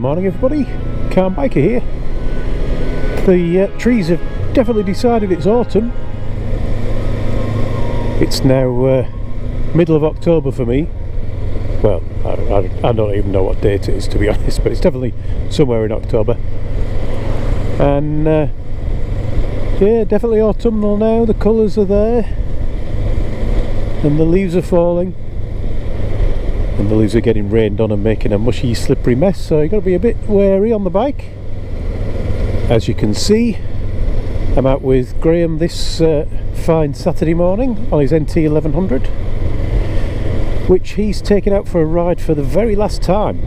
morning everybody, Calm Biker here. The trees have definitely decided it's autumn. It's now middle of October for me. Well, I don't even know what date it is, to be honest, but it's definitely somewhere in October. And yeah, definitely autumnal now. The colours are there and the leaves are falling. And the leaves are getting rained on and making a mushy, slippery mess, so you've got to be a bit wary on the bike. As you can see, I'm out with Graham this fine Saturday morning on his NT1100, which he's taken out for a ride for the very last time.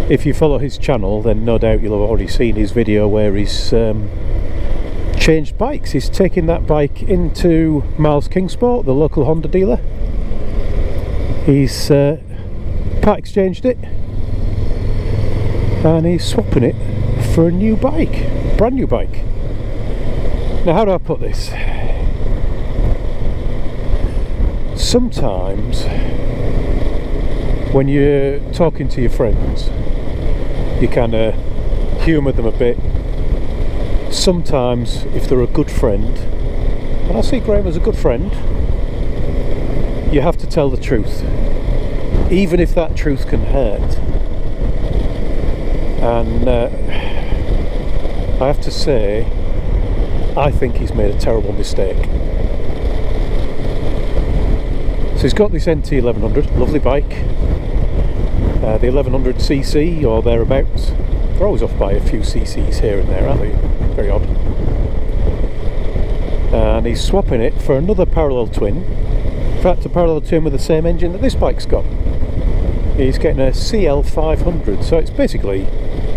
If you follow his channel, then no doubt you'll have already seen his video where he's changed bikes. He's taken that bike into Miles Kingsport, the local Honda dealer. He's part exchanged it and he's swapping it for a new bike, brand new bike. Now, how do I put this? Sometimes when you're talking to your friends, you kind of humour them a bit. Sometimes if they're a good friend, and I see Graham as a good friend, you have to tell the truth, even if that truth can hurt. And I have to say, I think he's made a terrible mistake. So he's got this NT1100, lovely bike, the 1100cc or thereabouts. They're always off by a few cc's here and there, aren't they? Very odd. And he's swapping it for another parallel twin. In fact, a parallel twin with the same engine that this bike's got. He's getting a CL500, so it's basically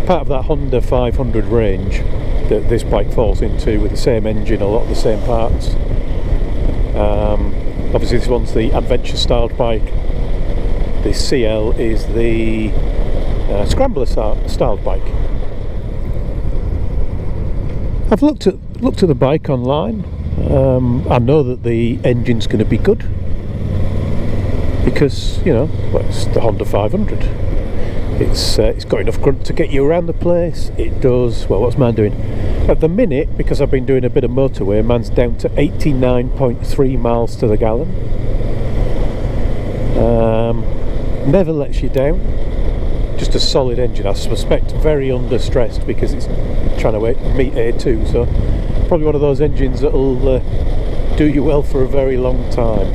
part of that Honda 500 range that this bike falls into, with the same engine, a lot of the same parts. Obviously this one's the adventure styled bike. The CL is the scrambler styled bike. I've looked at the bike online. I know that the engine's going to be good, because, you know, well, it's the Honda 500. It's got enough grunt to get you around the place. It does, well, what's mine doing? At the minute, because I've been doing a bit of motorway, mine's down to 89.3 miles to the gallon. Never lets you down. Just a solid engine. I suspect very under stressed because it's trying to meet A2, so probably one of those engines that'll do you well for a very long time.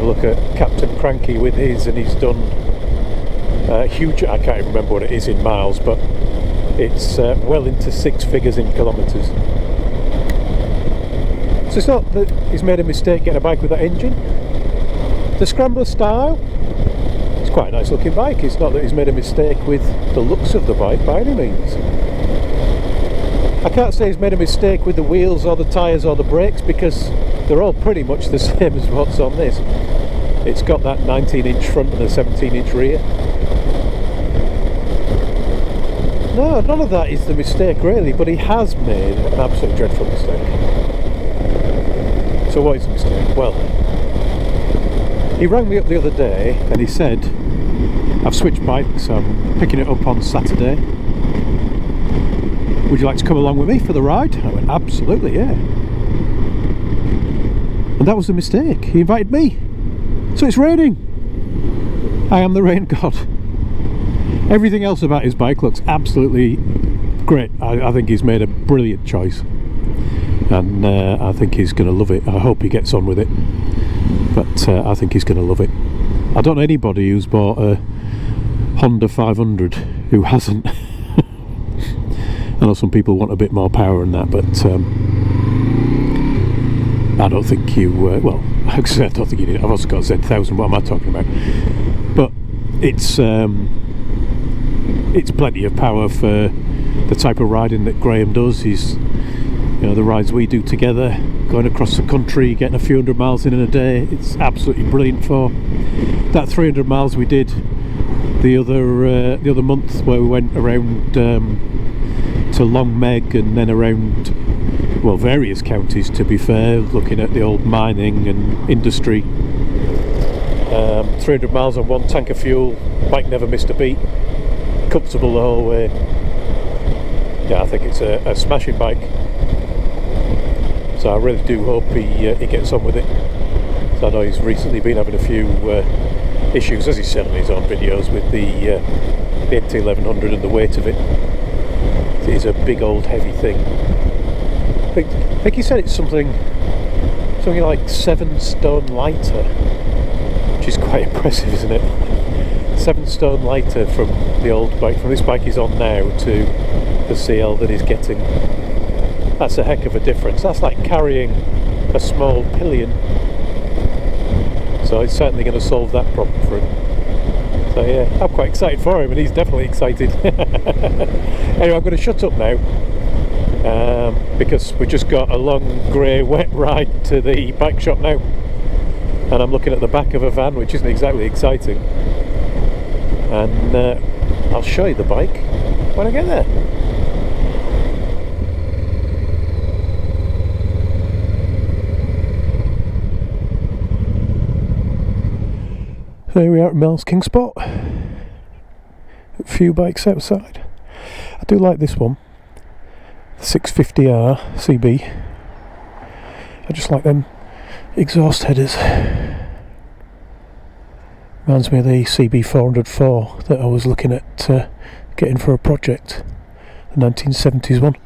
Look at Captain Cranky with his, and he's done huge, I can't even remember what it is in miles, but it's well into 6 figures in kilometres. So it's not that he's made a mistake getting a bike with that engine. The scrambler style, it's quite a nice looking bike. It's not that he's made a mistake with the looks of the bike by any means. I can't say he's made a mistake with the wheels or the tyres or the brakes, because they're all pretty much the same as what's on this. It's got that 19-inch front and a 17-inch rear. No, none of that is the mistake really, but he has made an absolutely dreadful mistake. So what is the mistake? Well, he rang me up the other day and he said, I've switched bikes, I'm picking it up on Saturday. Would you like to come along with me for the ride? I went, absolutely, yeah. And that was the mistake. He invited me. So it's raining. I am the rain god. Everything else about his bike looks absolutely great. I think he's made a brilliant choice. And I think he's going to love it. I hope he gets on with it. But I think he's going to love it. I don't know anybody who's bought a Honda 500 who hasn't. I know some people want a bit more power than that, but I don't think you, well, I don't think you need it. I've also got a Z1000, what am I talking about? But it's plenty of power for the type of riding that Graham does. He's, you know, the rides we do together, going across the country, getting a few hundred miles in a day, it's absolutely brilliant for. That 300 miles we did the other month, where we went around to Longmeg and then around, well, various counties to be fair, looking at the old mining and industry. 300 miles on one tank of fuel, bike never missed a beat. comfortable the whole way. Yeah, I think it's a smashing bike. So I really do hope he gets on with it. So I know he's recently been having a few issues, as he said in his own videos, with the NT1100 and the weight of it. It is a big old heavy thing. I think he said it's something like 7 stone lighter, which is quite impressive, isn't it? 7 stone lighter from the old bike, from this bike he's on now to the CL that he's getting. That's a heck of a difference. That's like carrying a small pillion. So it's certainly going to solve that problem for him. So yeah, I'm quite excited for him, and he's definitely excited. Anyway, I'm going to shut up now. Because we just got a long grey wet ride to the bike shop now, and I'm looking at the back of a van, which isn't exactly exciting, and I'll show you the bike when I get there. There we are at Miles Kingsport. A few bikes outside. I do like this one. 650R CB. I just like them exhaust headers. Reminds me of the CB500 that I was looking at getting for a project, the 1970s one.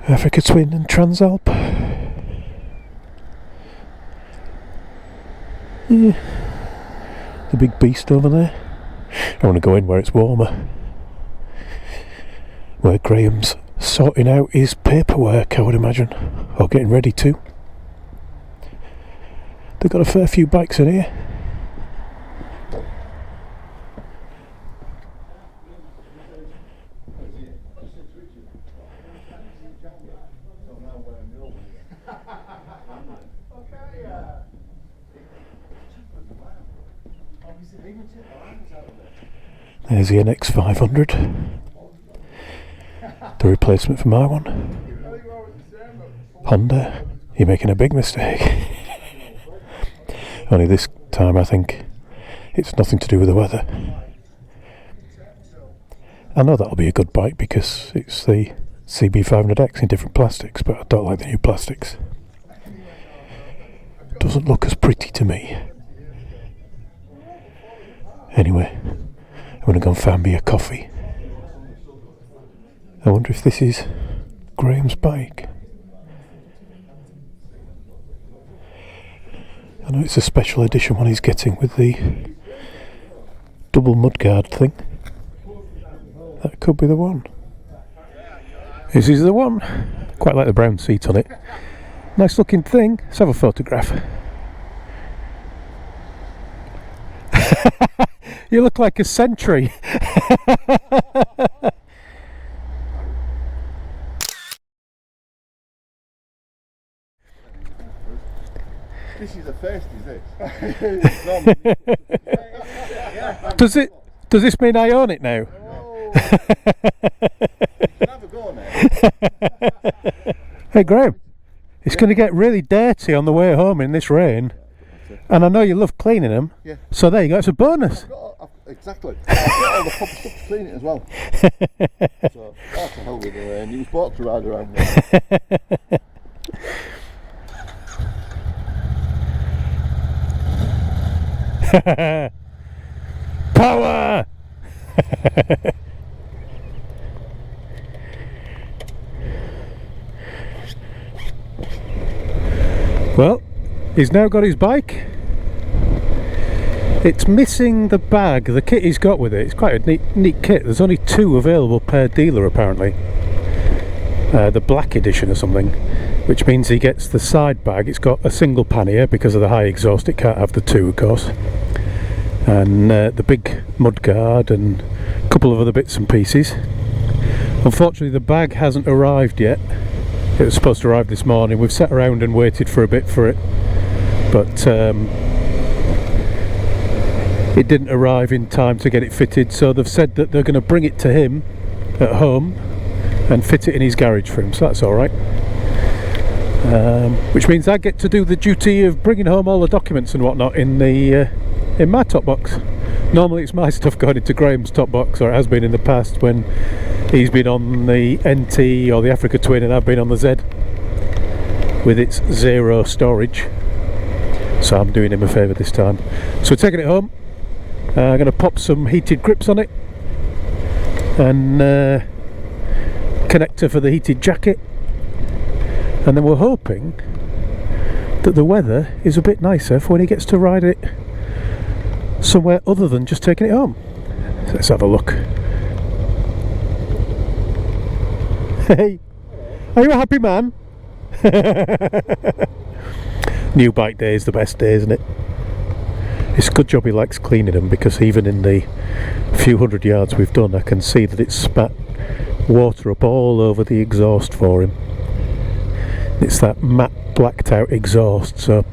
Africa Twin and Transalp. Yeah. The big beast over there. I want to go in where it's warmer, where Graham's sorting out his paperwork, I would imagine, or getting ready to. They've got a fair few bikes in here. There's the NX500. The replacement for my one. Honda, you're making a big mistake. Only this time I think it's nothing to do with the weather. I know that'll be a good bike because it's the CB500X in different plastics, but I don't like the new plastics. It doesn't look as pretty to me. Anyway, I'm going to go and find me a coffee. I wonder if this is Graham's bike. I know it's a special edition one he's getting with the double mudguard thing. That could be the one. This is the one. Quite like the brown seat on it. Nice looking thing. Let's have a photograph. You look like a sentry. This is the first, is this? Does this mean I own it now? Have a go now. Hey Graham, it's going to get really dirty on the way home in this rain, and I know you love cleaning them. Yeah. So there you go. It's a bonus. Exactly. I've got all the proper stuff to clean it as well. So that's to hell with the new sports to ride around with. Power! Well, he's now got his bike. It's missing the bag, the kit he's got with it. It's quite a neat kit. There's only 2 available per dealer apparently. The Black Edition or something, which means he gets the side bag. It's got a single pannier because of the high exhaust. It can't have the 2, of course. And the big mudguard and a couple of other bits and pieces. Unfortunately, the bag hasn't arrived yet. It was supposed to arrive this morning. We've sat around and waited for a bit for it, but it didn't arrive in time to get it fitted, so they've said that they're going to bring it to him at home and fit it in his garage for him, so that's alright. Which means I get to do the duty of bringing home all the documents and whatnot in my top box, Normally it's my stuff going into Graham's top box, or it has been in the past when he's been on the NT or the Africa Twin and I've been on the Z with its 0 storage. So I'm doing him a favour this time. So we're taking it home. I'm going to pop some heated grips on it and connector for the heated jacket, and then we're hoping that the weather is a bit nicer for when he gets to ride it somewhere other than just taking it home. So let's have a look. Hey, are you a happy man? New bike day is the best day, isn't it? It's a good job he likes cleaning them, because even in the few hundred yards we've done I can see that it's spat water up all over the exhaust for him. It's that matte blacked out exhaust, so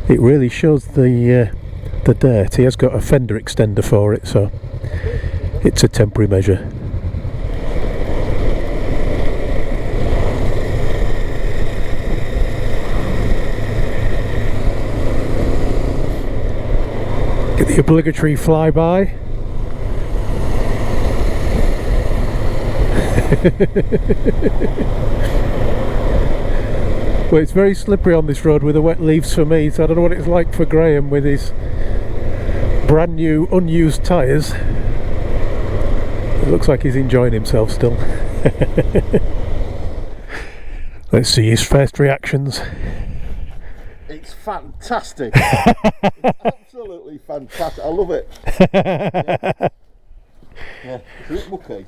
it really shows the dirt. He has got a fender extender for it, so it's a temporary measure. Get the obligatory flyby. Well, it's very slippery on this road with the wet leaves for me, so I don't know what it's like for Graham with his brand new unused tyres. It looks like he's enjoying himself still. Let's see his first reactions. It's fantastic. It's absolutely fantastic. I love it. Yeah, it's a bit mucky.